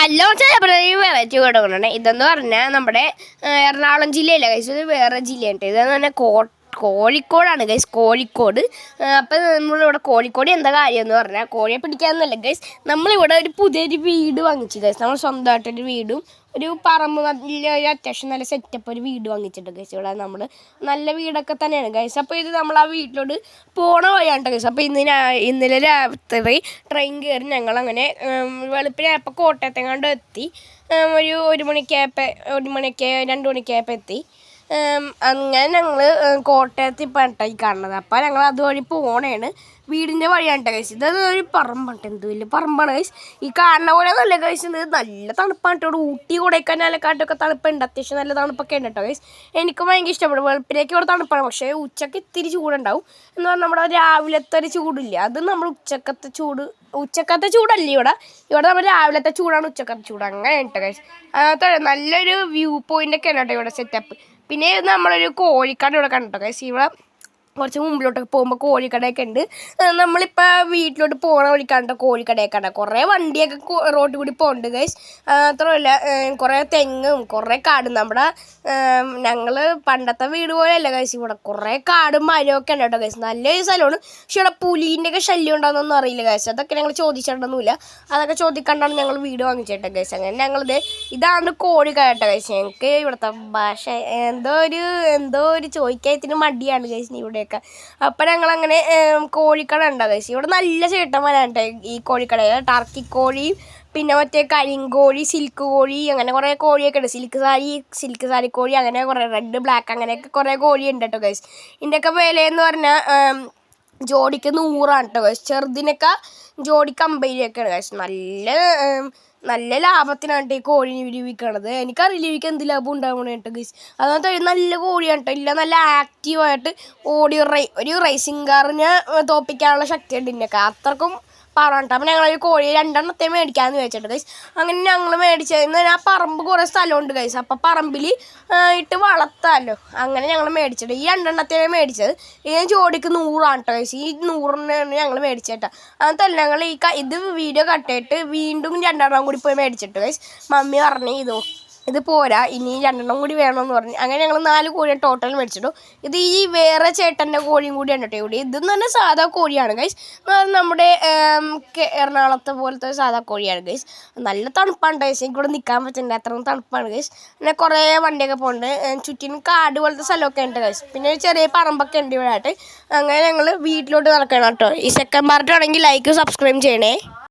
Hello variety കൊടുക്കണേ. ഇതെന്ന് പറഞ്ഞാൽ നമ്മുടെ എറണാകുളം ജില്ലയിലെ ഗൈസ്, ഇത് വേറെ ജില്ലയുണ്ട്. ഇതെന്ന് പറഞ്ഞാൽ കോഴിക്കോടാണ് ഗൈസ്, കോഴിക്കോട്. അപ്പം നമ്മളിവിടെ കോഴിക്കോട് എന്താ കാര്യം എന്ന് പറഞ്ഞാൽ, കോഴിയെ പിടിക്കാമെന്നല്ല ഗൈസ്, നമ്മളിവിടെ ഒരു പുതിയൊരു വീട് വാങ്ങിച്ചു ഗൈസ്. നമ്മൾ സ്വന്തമായിട്ടൊരു വീടും ഒരു പറമ്പ് നല്ല അത്യാവശ്യം നല്ല സെറ്റപ്പ് ഒരു വീട് വാങ്ങിച്ചിട്ടുണ്ട് ഗൈസ്. ഇവിടെ നമ്മൾ നല്ല വീടൊക്കെ തന്നെയാണ് ഗൈസ്. അപ്പോൾ ഇത് നമ്മൾ ആ വീട്ടിലോട്ട് പോണ വഴിയാണ് ഗൈസ്. അപ്പോൾ ഇന്നലെ രാത്രി ട്രെയിൻ കയറി ഞങ്ങളങ്ങനെ വെളുപ്പിനായപ്പോൾ കോട്ടയത്തെങ്ങാണ്ട് എത്തി. ഒരു മണിക്കായപ്പോൾ 2 മണിക്കായപ്പോൾ എത്തി. അങ്ങനെ ഞങ്ങൾ കോട്ടയത്ത് ഇപ്പം ഈ കാണുന്നത്. അപ്പോൾ ഞങ്ങൾ അതുവഴി പോണേണ്, വീടിൻ്റെ വഴിയാണ് കഴിച്ച്. ഇതത് ഒരു പറമ്പാണ്, എന്ത് വലിയ പറമ്പാണ് കഴിച്ച്. ഈ കാണുന്ന പോലെ നല്ല കഴിച്ചത് നല്ല തണുപ്പാണ് കേട്ടോ. ഊട്ടി കൊടൈക്കനാലക്കാട്ടൊക്കെ തണുപ്പുണ്ട്, അത്യാവശ്യം നല്ല തണുപ്പൊക്കെ ഉണ്ട് കേട്ടോ കഴിച്ച്. എനിക്ക് ഭയങ്കര ഇഷ്ടപ്പെടും. വെളുപ്പിലേക്ക് ഇവിടെ തണുപ്പാണ്, പക്ഷേ ഉച്ചക്ക് ഇത്തിരി ചൂടുണ്ടാവും. എന്ന് പറഞ്ഞാൽ നമ്മുടെ രാവിലത്തെ ഒരു ചൂടില്ല, അത് നമ്മൾ ഉച്ചക്കത്തെ ചൂടല്ല ഇവിടെ നമ്മൾ രാവിലത്തെ ചൂടാണ് ഉച്ചക്കത്തെ ചൂട്, അങ്ങനെ കേട്ടോ കഴിച്ച്. നല്ലൊരു വ്യൂ പോയിൻ്റൊക്കെയാണ് കേട്ടോ ഇവിടെ സെറ്റപ്പ്. പിന്നെ നമ്മളൊരു കോഴിക്കട ഇവിടെ കണ്ടോ ഗൈസ്. ഇവിടെ കുറച്ച് മുമ്പിലോട്ടൊക്കെ പോകുമ്പോൾ കോഴിക്കടയൊക്കെ ഉണ്ട്. നമ്മളിപ്പോൾ വീട്ടിലോട്ട് പോകണ വഴിക്കാണ്ട് കോഴിക്കടയൊക്കെ ഉണ്ട്. കുറേ വണ്ടിയൊക്കെ റോഡിൽ കൂടി പോകുന്നുണ്ട് ഗൈസ്. മാത്രമല്ല കുറേ തെങ്ങും കുറേ കാടും. നമ്മുടെ ഞങ്ങൾ പണ്ടത്തെ വീട് പോലെയല്ല ഗൈസ്, ഇവിടെ കുറേ കാടും മരമൊക്കെ ഉണ്ട് കേട്ടോ ഗൈസ്. നല്ലൊരു സ്ഥലമാണ്. പക്ഷെ ഇവിടെ പുലീൻ്റെയൊക്കെ ശല്യം ഉണ്ടാകുന്നൊന്നും അറിയില്ല ഗൈസ്. അതൊക്കെ ഞങ്ങൾ ചോദിച്ചിട്ടൊന്നുമില്ല. അതൊക്കെ ചോദിക്കാണ്ടാണ് ഞങ്ങൾ വീട് വാങ്ങിച്ചിട്ട് ഗൈസ്. അങ്ങനെ ഇതാണ് കോഴിക്കട കേട്ടോ ഗൈസ്. ഞങ്ങൾക്ക് ഇവിടുത്തെ ഭാഷ എന്തോ ഒരു ചോദിക്കാത്തിന് മടിയാണ് ഗൈസ് ഇവിടെ. അപ്പം ഞങ്ങളങ്ങനെ കോഴിക്കട ഉണ്ടാകും ഗൈസ്. ഇവിടെ നല്ല ചേട്ടന്മാരാണ് ഈ കോഴിക്കട. ടർക്കി കോഴി, പിന്നെ മറ്റേ കരിങ്കോഴി, സിൽക്ക് കോഴി, അങ്ങനെ കുറേ കോഴിയൊക്കെ ഉണ്ട്. സിൽക്ക് സാരി കോഴി, അങ്ങനെ കുറേ റെഡ് ബ്ലാക്ക് അങ്ങനെയൊക്കെ കുറേ കോഴി ഉണ്ട് കേട്ടോ ഗൈസ്. ഇതിൻ്റെയൊക്കെ വിലയെന്ന് പറഞ്ഞാൽ ജോഡിക്ക് 100 കേട്ടോ ഗൈസ്. ചെറുതിനൊക്കെ ജോഡിക്ക് 50 ഗൈസ്. നല്ല ലാഭത്തിനാണ് ഈ കോഴി വിൽക്കണത്. എനിക്കറിയില്ല ഇവയ്ക്ക് എന്ത് ലാഭം ഉണ്ടാവണ കേട്ടോ ഗൈസ്. അതുകൊണ്ട് നല്ല കോഴിയാണ് കേട്ടോ. ഇല്ല, നല്ല ആക്റ്റീവായിട്ട് ഒരു റേസിംഗ് കാറിനെ തോൽപ്പിക്കാനുള്ള ശക്തിയുണ്ട് ഇതിനൊക്കെ. അത്രക്കും പറയണ്ട. അപ്പം ഞങ്ങളൊരു കോഴി 2 മേടിക്കാമെന്ന് വെച്ചിട്ട് ഗൈസ്. അങ്ങനെ ഞങ്ങൾ മേടിച്ചതെന്ന് ആ പറമ്പ് കുറേ സ്ഥലമുണ്ട് ഗൈസ്. അപ്പം പറമ്പിൽ ഇട്ട് വളർത്താമല്ലോ, അങ്ങനെ ഞങ്ങൾ മേടിച്ചിട്ട് ഈ 2 മേടിച്ചത്. ഈ ജോഡിക്ക് 100 കേട്ടോ ഗൈസ്. ഈ 100 ഞങ്ങൾ മേടിച്ചേട്ടാ. അതല്ല, ഞങ്ങൾ ഇത് വീഡിയോ കട്ടിട്ട് വീണ്ടും 2 കൂടി പോയി മേടിച്ചിട്ട് ഗൈസ്. മമ്മി പറഞ്ഞു ഇത് പോരാ, ഇനി 2 കൂടി വേണമെന്ന് പറഞ്ഞു. അങ്ങനെ ഞങ്ങൾ 4 കോഴിയെ ടോട്ടൽ മേടിച്ചിട്ടു. ഇത് ഈ വേറെ ചേട്ടൻ്റെ കോഴിയും കൂടിയാണ് കേട്ടോ ഇവിടെ. ഇതെന്ന് പറഞ്ഞാൽ സാധാ കോഴിയാണ് ഗൈസ്. നമ്മുടെ എറണാകുളത്തെ പോലത്തെ സാധാ കോഴിയാണ് ഗൈസ്. നല്ല തണുപ്പാണ് ഗൈസ്. എനിക്കിവിടെ നിൽക്കാൻ പറ്റുന്നുണ്ട്, അത്രയും തണുപ്പാണ് ഗൈസ്. പിന്നെ കുറേ വണ്ടിയൊക്കെ പോകുന്നുണ്ട്. ചുറ്റിനും കാട് പോലത്തെ സ്ഥലമൊക്കെ ഉണ്ട് ഗൈസ്. പിന്നെ ചെറിയ പറമ്പൊക്കെ ഉണ്ട് ഇവിടെ ആയിട്ട്. അങ്ങനെ ഞങ്ങൾ വീട്ടിലോട്ട് നടക്കണം കേട്ടോ. ഈ സെക്കൻഡ് പാർട്ട് ആണെങ്കിൽ ലൈക്ക് സബ്സ്ക്രൈബ് ചെയ്യണേ.